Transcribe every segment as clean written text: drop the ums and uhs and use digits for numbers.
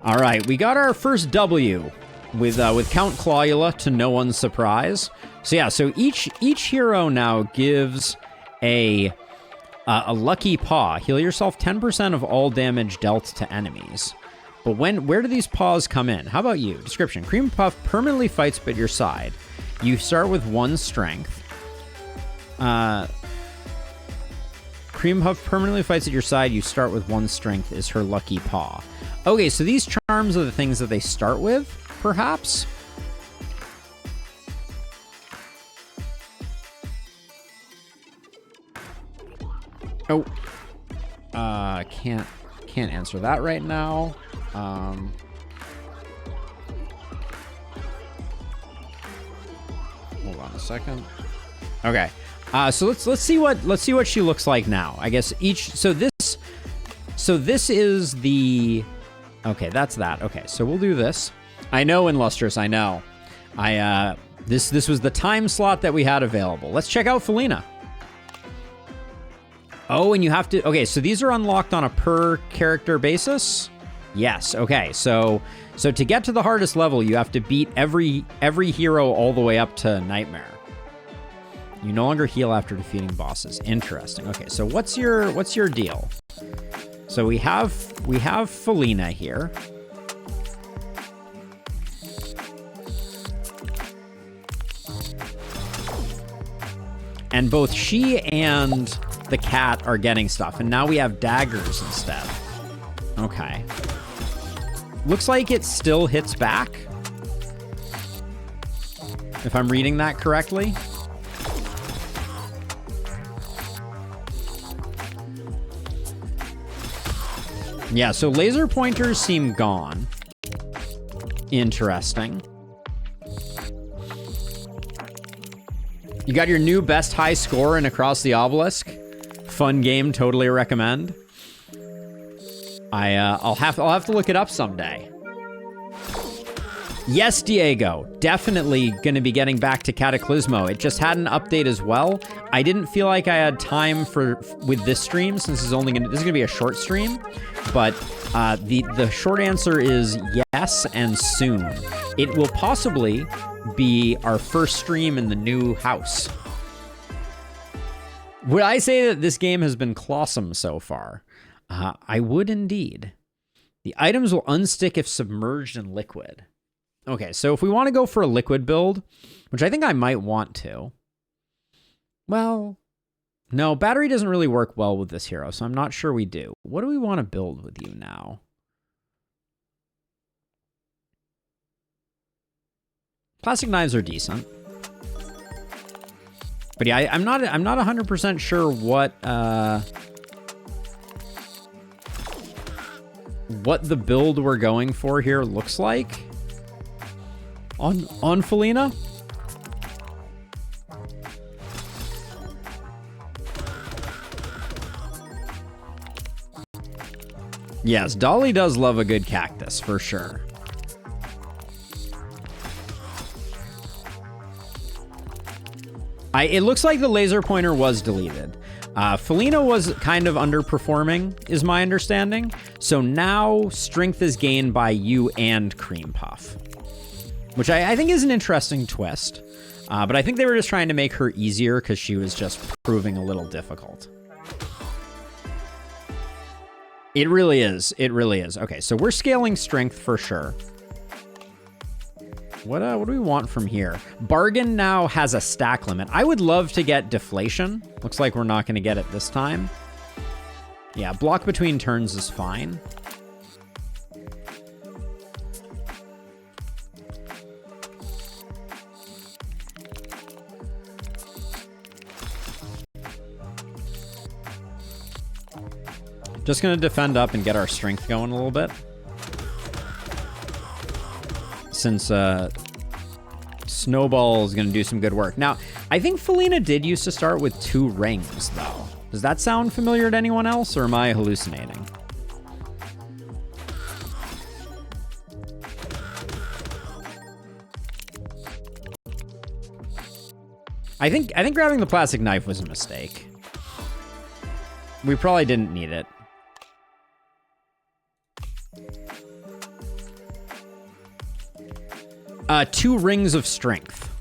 All right, we got our first W with Count Clawler, to no one's surprise. So yeah, so each hero now gives a lucky paw. Heal yourself 10% of all damage dealt to enemies. But where do these paws come in? How about you? Description: Cream Puff permanently fights at your side. You start with 1 strength. Cream Puff permanently fights at your side. You start with 1 strength is her lucky paw. Okay, so these charms are the things that they start with, perhaps? Oh. Can't answer that right now. Hold on a second. Okay. So let's see what she looks like now. I guess so this is the, okay, that's that. Okay, so we'll do this. I know, Illustrious, I know. This was the time slot that we had available. Let's check out Felina. Oh, and you have to, okay, so these are unlocked on a per character basis? Yes, okay, so to get to the hardest level, you have to beat every hero all the way up to Nightmare. You no longer heal after defeating bosses. Interesting. Okay, so what's your deal? So we have Felina here. And both she and the cat are getting stuff, and now we have daggers instead. Okay. Looks like it still hits back, if I'm reading that correctly. Yeah, so laser pointers seem gone. Interesting. You got your new best high score in Across the Obelisk. Fun game, totally recommend. I'll have to look it up someday. Yes, Diego, definitely gonna be getting back to Cataclysmo. It just had an update as well. I didn't feel like I had time with this stream, since this is gonna be a short stream. But the short answer is yes, and soon. It will possibly be our first stream in the new house. Would I say that this game has been clawsome so far? I would indeed. The items will unstick if submerged in liquid. Okay, so if we want to go for a liquid build, which I think I might want to. Well, no, battery doesn't really work well with this hero, so I'm not sure we do. What do we want to build with you now? Plastic knives are decent. But yeah, I'm not 100% sure what the build we're going for here looks like on Felina. Yes, Dolly does love a good cactus for sure. It looks like the laser pointer was deleted. Felina was kind of underperforming, is my understanding. So now strength is gained by you and Cream Puff, which I think is an interesting twist. But I think they were just trying to make her easier because she was just proving a little difficult. It really is. It really is. Okay, so we're scaling strength for sure. What do we want from here? Bargain now has a stack limit. I would love to get deflation. Looks like we're not going to get it this time. Yeah, block between turns is fine. Just going to defend up and get our strength going a little bit. Since Snowball is going to do some good work. Now, I think Felina did used to start with 2 rings, though. Does that sound familiar to anyone else, or am I hallucinating? I think grabbing the plastic knife was a mistake. We probably didn't need it. 2 rings of strength.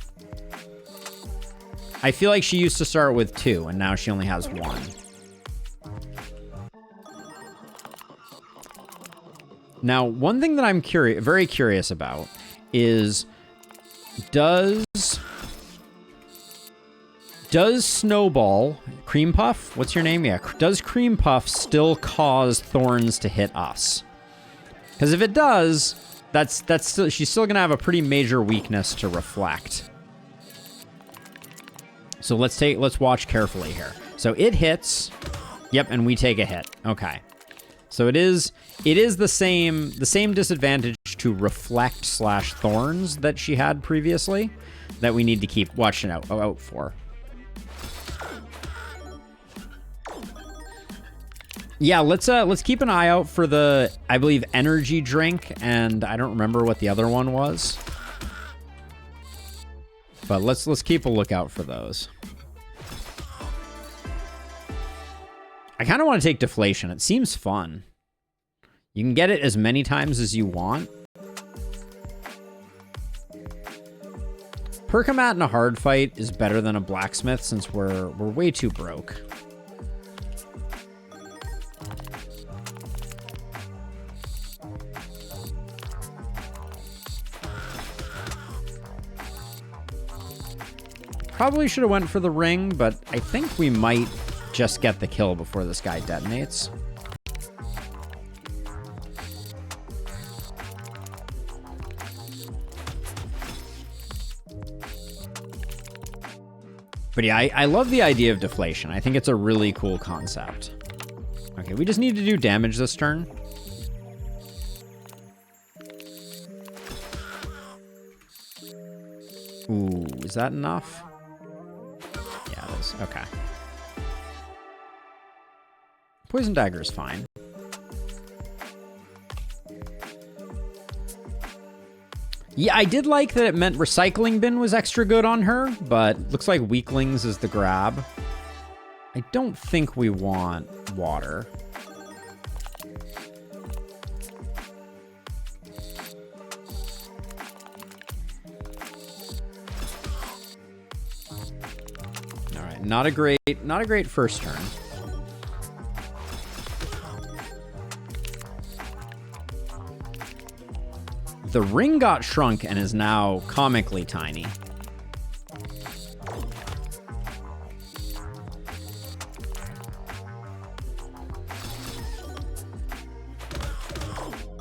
I feel like she used to start with 2, and now she only has 1. Now, one thing that I'm very curious about is, does Snowball, Cream Puff, what's your name? Yeah, does Cream Puff still cause thorns to hit us? Because if it does, that's still, she's still gonna have a pretty major weakness to reflect. So let's watch carefully here. So it hits, yep, and we take a hit. Okay, so it is the same disadvantage to reflect / thorns that she had previously that we need to keep watching out for. Yeah, let's keep an eye out for the, I believe, energy drink, and I don't remember what the other one was. But let's keep a lookout for those. I kind of want to take deflation. It seems fun. You can get it as many times as you want. Perkamat in a hard fight is better than a blacksmith since we're way too broke. Probably should have went for the ring, but I think we might just get the kill before this guy detonates. But yeah, I love the idea of deflation. I think it's a really cool concept. Okay, we just need to do damage this turn. Ooh, is that enough? Yeah, it is. Okay. Poison dagger is fine. Yeah, I did like that it meant recycling bin was extra good on her, but looks like weaklings is the grab. I don't think we want water. All right, not a great first turn. The ring got shrunk and is now comically tiny.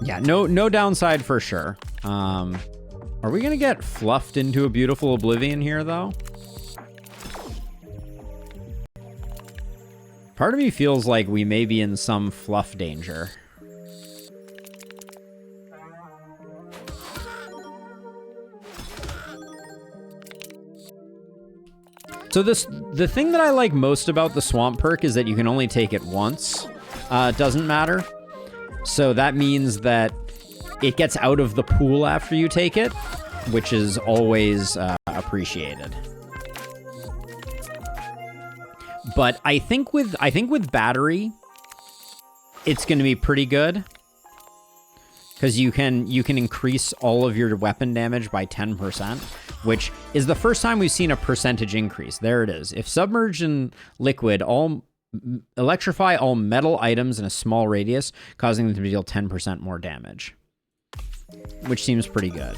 Yeah, no downside for sure. Are we gonna get fluffed into a beautiful oblivion here, though? Part of me feels like we may be in some fluff danger. So the thing that I like most about the swamp perk is that you can only take it once. It doesn't matter. So that means that it gets out of the pool after you take it, which is always appreciated. But I think with battery, it's going to be pretty good because you can increase all of your weapon damage by 10%. Which is the first time we've seen a percentage increase. There it is. If submerged in liquid, electrify all metal items in a small radius, causing them to deal 10% more damage. Which seems pretty good.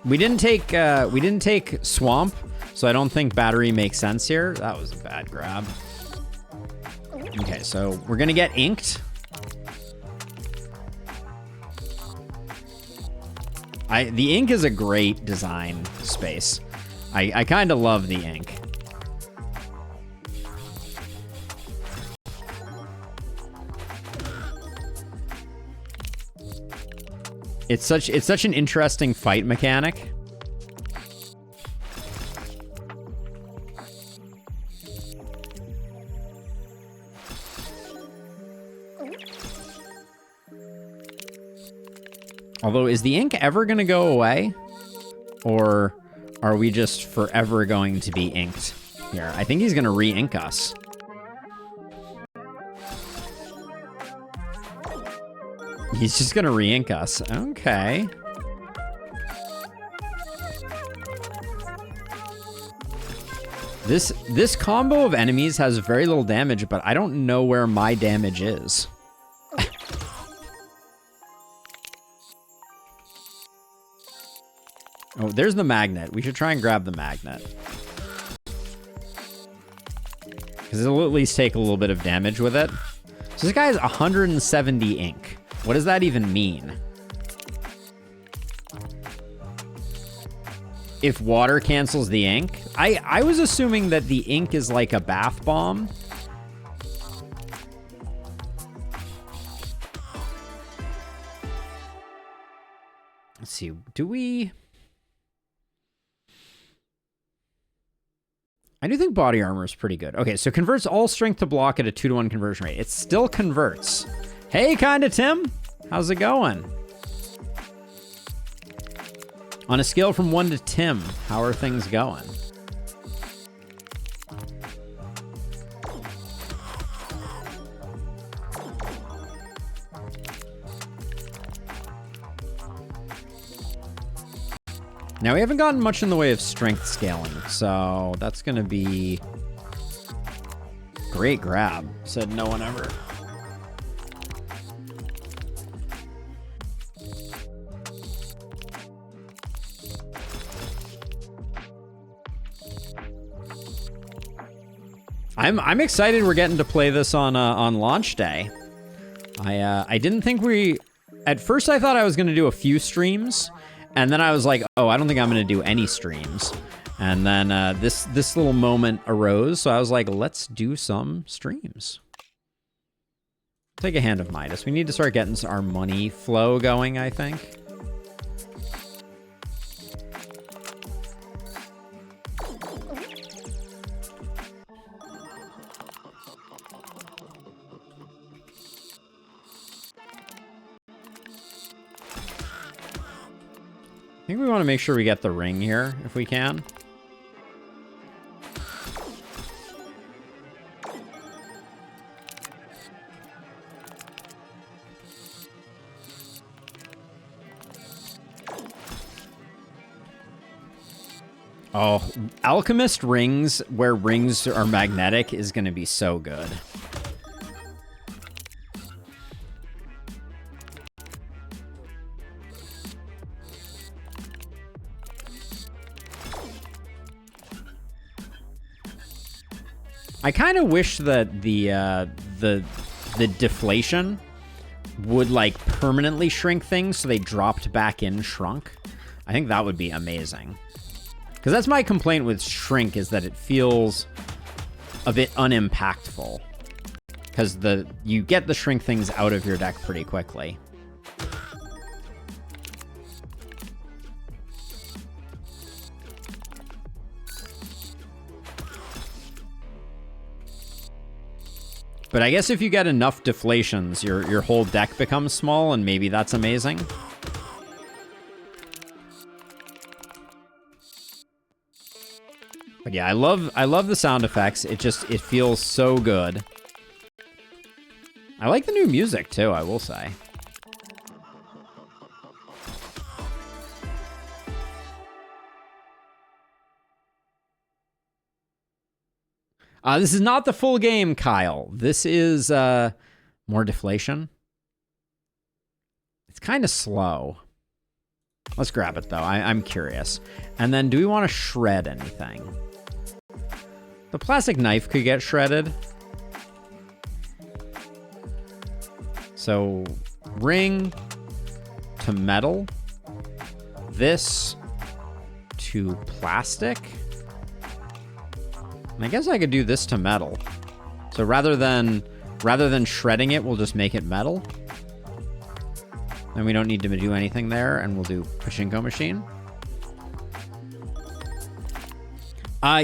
We didn't take swamp, so I don't think battery makes sense here. That was a bad grab. Okay, so we're gonna get inked. The ink is a great design space. I kind of love the ink. It's such an interesting fight mechanic. Although, is the ink ever going to go away? Or are we just forever going to be inked here? I think he's going to re-ink us. He's just gonna re-ink us. Okay. This combo of enemies has very little damage, but I don't know where my damage is. Oh, there's the magnet. We should try and grab the magnet. Because it'll at least take a little bit of damage with it. So this guy has 170 ink. What does that even mean? If water cancels the ink? I was assuming that the ink is like a bath bomb. Let's see. Do we... I do think body armor is pretty good. Okay, so converts all strength to block at a 2-to-1 conversion rate. It still converts. Hey, kinda Tim. How's it going? On a scale from 1 to Tim, how are things going? Now, we haven't gotten much in the way of strength scaling, so that's going to be... Great grab, said no one ever. I'm excited we're getting to play this on launch day. I didn't think we... At first, I thought I was going to do a few streams, and then I was like, oh, I don't think I'm going to do any streams. And then this little moment arose, so I was like, let's do some streams. Take a hand of Midas. We need to start getting our money flow going, I think. I think we want to make sure we get the ring here, if we can. Oh, Alchemist rings, where rings are magnetic, is going to be so good. I kind of wish that the deflation would like permanently shrink things so they dropped back in shrunk. I think that would be amazing. Because that's my complaint with shrink, is that it feels a bit unimpactful. Because you get the shrink things out of your deck pretty quickly. But I guess if you get enough deflations, your whole deck becomes small, and maybe that's amazing. But yeah, I love the sound effects. It feels so good. I like the new music too, I will say. This is not the full game, Kyle. This is more deflation. It's kind of slow. Let's grab it, though. I'm curious. And then, do we want to shred anything? The plastic knife could get shredded. So, ring to metal. This to plastic. And I guess I could do this to metal. So rather than shredding it, we'll just make it metal. And we don't need to do anything there, and we'll do pachinko machine.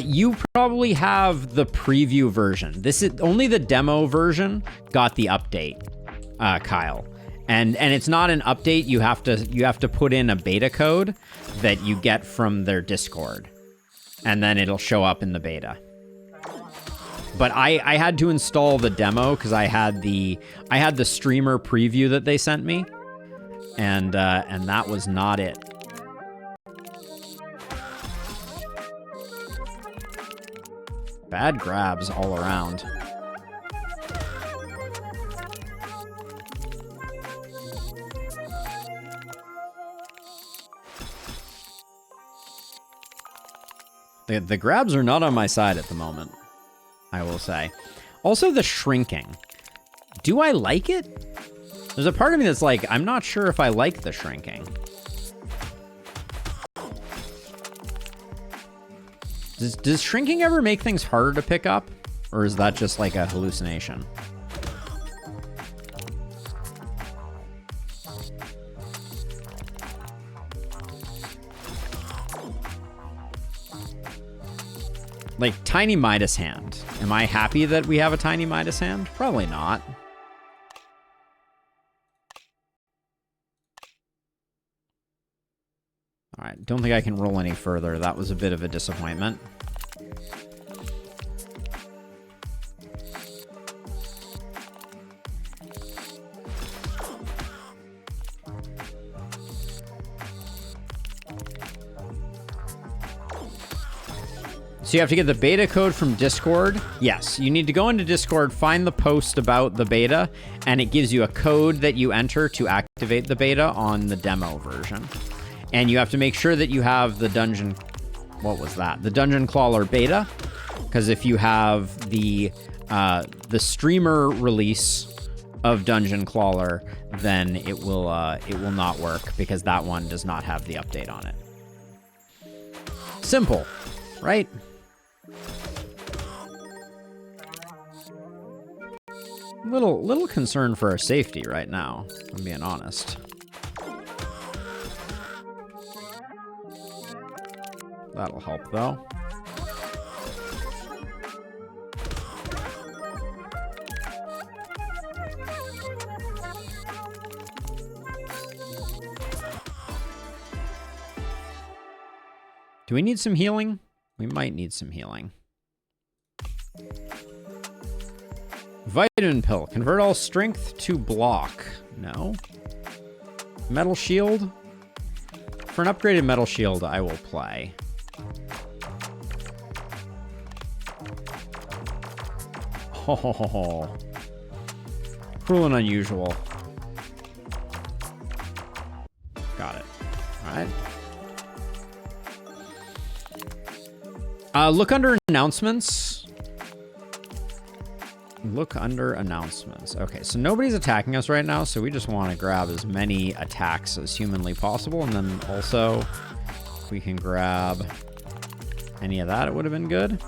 You probably have the preview version. This is only the demo version got the update, Kyle. And it's not an update. You have to put in a beta code that you get from their Discord, and then it'll show up in the beta. But I had to install the demo because I had the streamer preview that they sent me. and that was not it. Bad grabs all around. The grabs are not on my side at the moment, I will say. Also, the shrinking. Do I like it? There's a part of me that's like, I'm not sure if I like the shrinking. Does shrinking ever make things harder to pick up? Or is that just like a hallucination? Like, tiny Midas hand. Am I happy that we have a tiny Midas hand? Probably not. All right, don't think I can roll any further. That was a bit of a disappointment. So you have to get the beta code from Discord. Yes, you need to go into Discord, find the post about the beta, and it gives you a code that you enter to activate the beta on the demo version. And you have to make sure that you have the dungeon... What was that? The Dungeon Clawler beta. Because if you have the streamer release of Dungeon Clawler, then it will not work, because that one does not have the update on it. Simple, right? Little concerned for our safety right now, if I'm being honest. That'll help, though. Do we need some healing? We might need some healing. Vitamin pill. Convert all strength to block. No. Metal shield. For an upgraded metal shield, I will play. Oh, cruel and unusual. Got it. All right. Look under announcements. Look under announcements. Okay, so nobody's attacking us right now, so we just want to grab as many attacks as humanly possible, and then also, if we can grab any of that, it would have been good.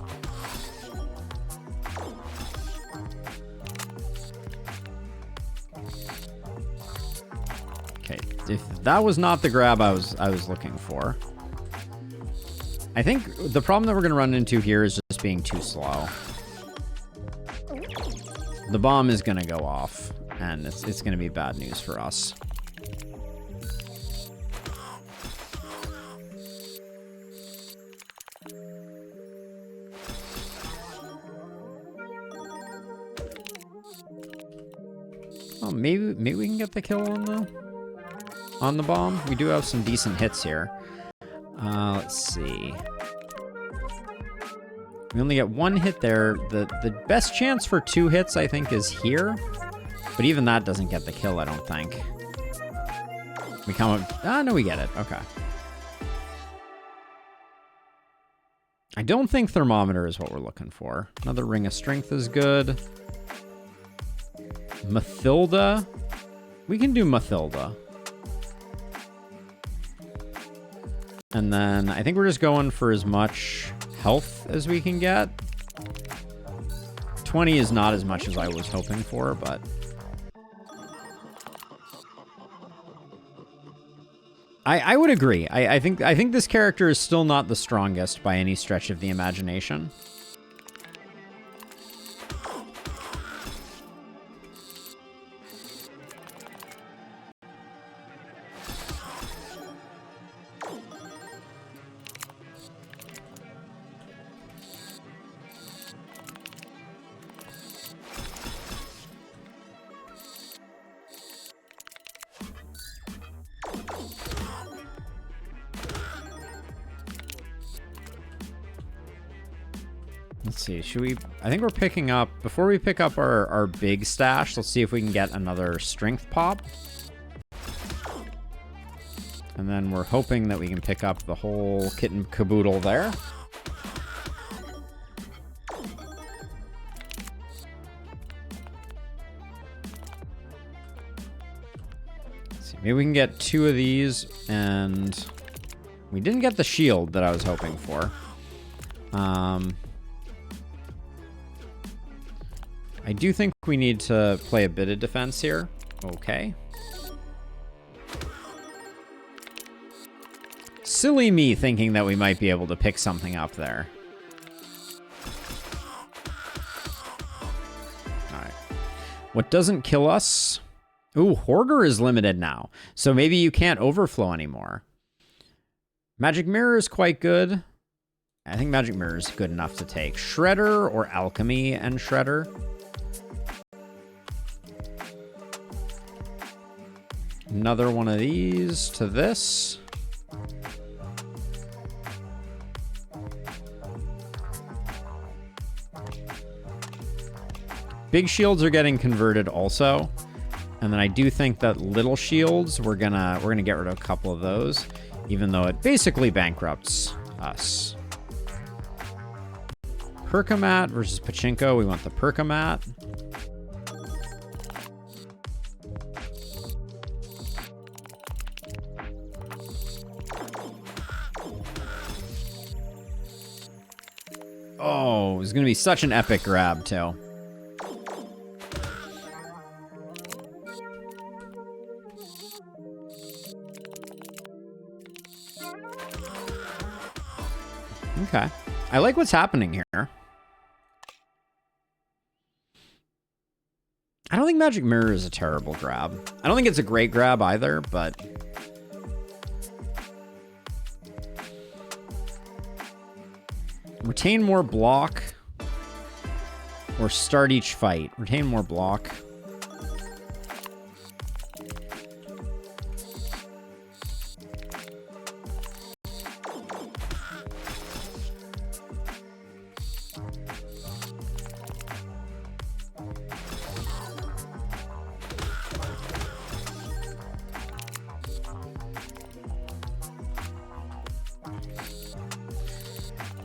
Okay, if that was not the grab I was looking for. I think the problem that we're going to run into here is just being too slow. The bomb is going to go off, and it's going to be bad news for us. Oh, maybe we can get the kill on the bomb. We do have some decent hits here. Let's see. We only get one hit there. The best chance for 2 hits, I think, is here. But even that doesn't get the kill, I don't think. We come up... Ah, no, we get it. Okay. I don't think thermometer is what we're looking for. Another ring of strength is good. Mathilda. We can do Mathilda. And then I think we're just going for as much health as we can get. 20 is not as much as I was hoping for, but... I would agree. I think this character is still not the strongest by any stretch of the imagination. Let's see, should we... I think we're picking up... Before we pick up our big stash, let's see if we can get another strength pop. And then we're hoping that we can pick up the whole kit and caboodle there. Let's see, maybe we can get 2 of these, and... We didn't get the shield that I was hoping for. I do think we need to play a bit of defense here. Okay. Silly me thinking that we might be able to pick something up there. Alright. What doesn't kill us? Ooh, Hoarder is limited now. So maybe you can't overflow anymore. Magic Mirror is quite good. I think Magic Mirror is good enough to take. Shredder or Alchemy and Shredder. Another one of these to this. Big shields are getting converted also. And then I do think that little shields, we're gonna get rid of a couple of those, even though it basically bankrupts us. Perkamat versus Pachinko. We want the Perkamat. Oh, it's going to be such an epic grab, too. Okay. I like what's happening here. I don't think Magic Mirror is a terrible grab. I don't think it's a great grab either, but... Retain more block. Or start each fight. Retain more block.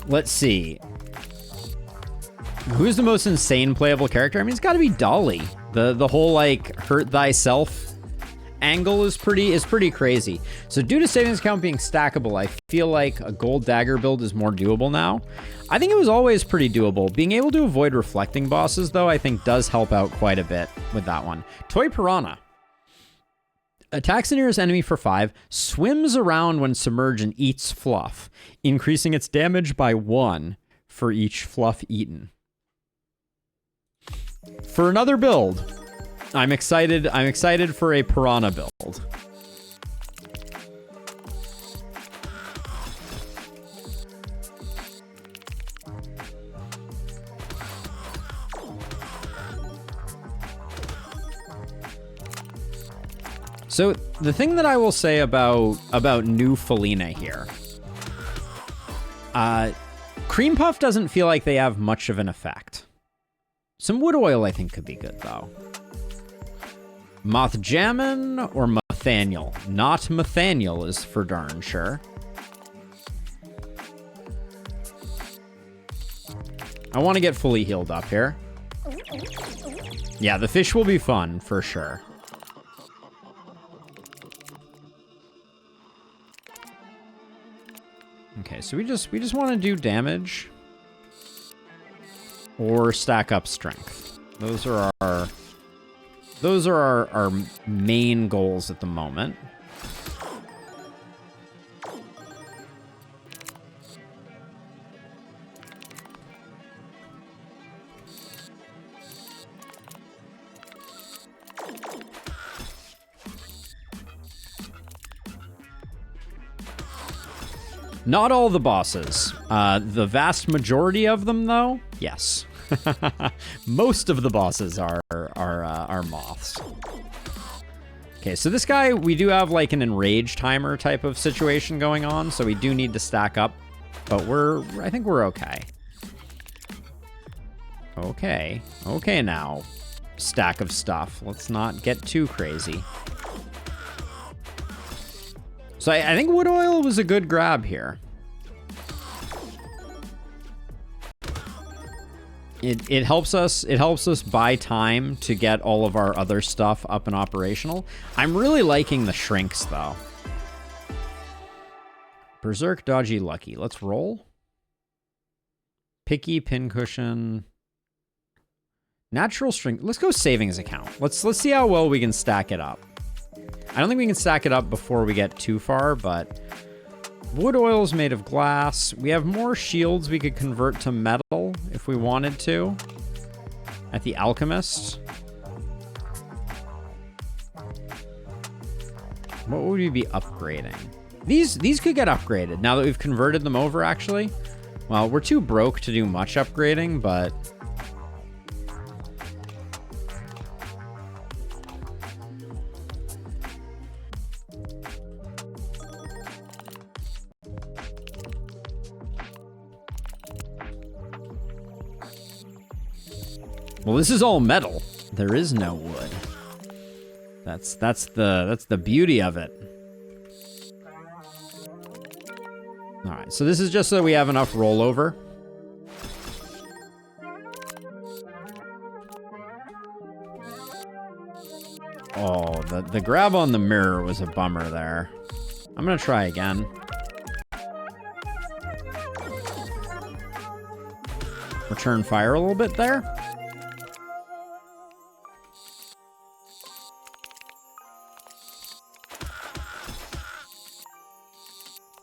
Let's see. Who's the most insane playable character? I mean, it's got to be Dolly. The whole like hurt thyself angle is pretty crazy. So due to savings account being stackable, I feel like a gold dagger build is more doable now. I think it was always pretty doable. Being able to avoid reflecting bosses, though, I think does help out quite a bit with that one. Toy Piranha. Attacks the nearest enemy for 5, swims around when submerged and eats fluff, increasing its damage by 1 for each fluff eaten. For another build, I'm excited for a Piranha build. So the thing that I will say about new Felina here, Cream Puff doesn't feel like they have much of an effect. Some wood oil I think could be good though. Moth Jammin or Mathaniel? Not Mathaniel is for darn sure. I want to get fully healed up here. Yeah, the fish will be fun for sure. Okay, so we just want to do damage or stack up strength. Those are our main goals at the moment. Not all the bosses. The vast majority of them, though, yes. Most of the bosses are moths. Okay, so this guy, we do have like an enrage timer type of situation going on, so we do need to stack up, but I think we're okay. Okay. Okay now. Stack of stuff. Let's not get too crazy. So I think wood oil was a good grab here. It helps us buy time to get all of our other stuff up and operational. I'm really liking the shrinks though. Berserk, dodgy, lucky. Let's roll. Picky, pincushion. Natural strength. Let's go savings account. Let's see how well we can stack it up. I don't think we can stack it up before we get too far, but wood oil is made of glass. We have more shields we could convert to metal if we wanted to at the alchemist. What would we be upgrading? These could get upgraded now that we've converted them over, actually. Well, we're too broke to do much upgrading, but well, this is all metal. There is no wood. That's the beauty of it. All right, so this is just so that we have enough rollover. Oh, the grab on the mirror was a bummer there. I'm gonna try again. Return fire a little bit there.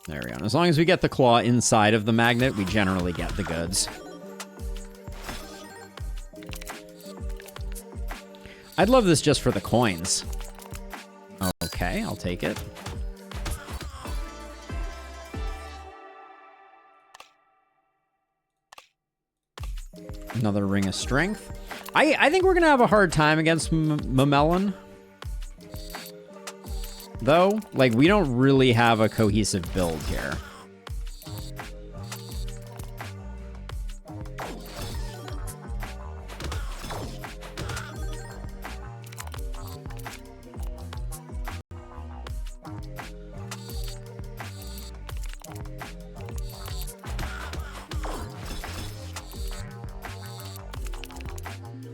There we go. And as long as we get the claw inside of the magnet, we generally get the goods. I'd love this just for the coins. Okay, I'll take it. Another ring of strength. I think we're going to have a hard time against Mamelon. Though, like, we don't really have a cohesive build here.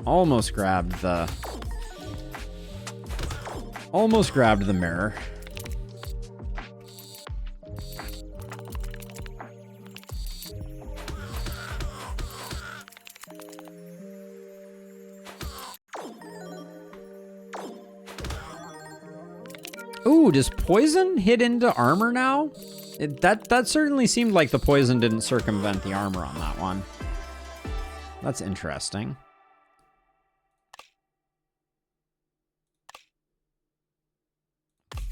Almost grabbed the mirror. Ooh, does poison hit into armor now? That certainly seemed like the poison didn't circumvent the armor on that one. That's interesting.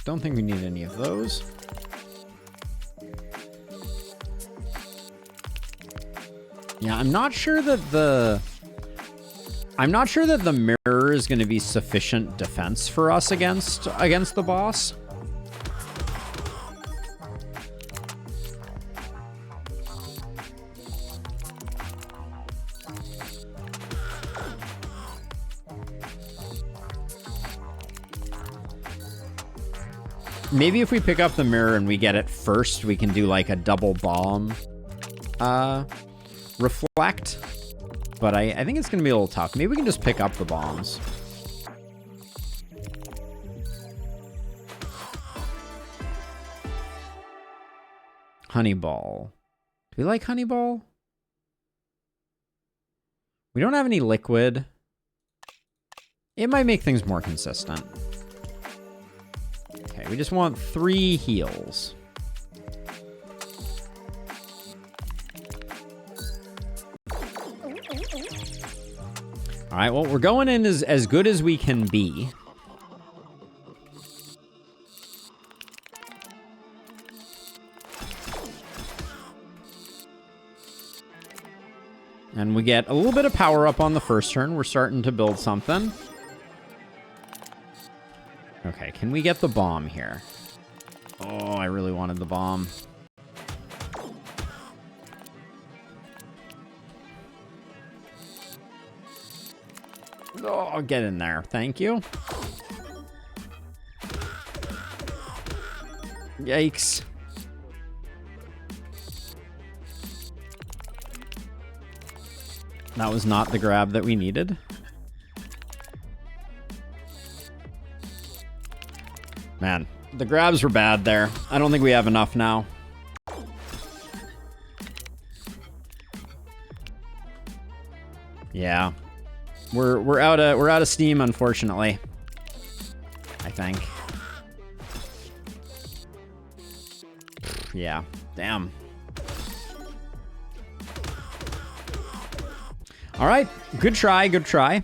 Don't think we need any of those. Yeah, I'm not sure that the mirror is going to be sufficient defense for us against the boss. Maybe if we pick up the mirror and we get it first, we can do like a double bomb reflect. But I think it's going to be a little tough. Maybe we can just pick up the bombs. Honeyball. Do we like Honeyball? We don't have any liquid. It might make things more consistent. Okay, we just want 3 heals. All right, well, we're going in as good as we can be. And we get a little bit of power up on the first turn. We're starting to build something. Okay, can we get the bomb here? Oh, I really wanted the bomb. Oh, get in there. Thank you. Yikes. That was not the grab that we needed. Man, the grabs were bad there. I don't think we have enough now. Yeah. We're out of steam, unfortunately. I think. Yeah. Damn. All right. Good try. Good try.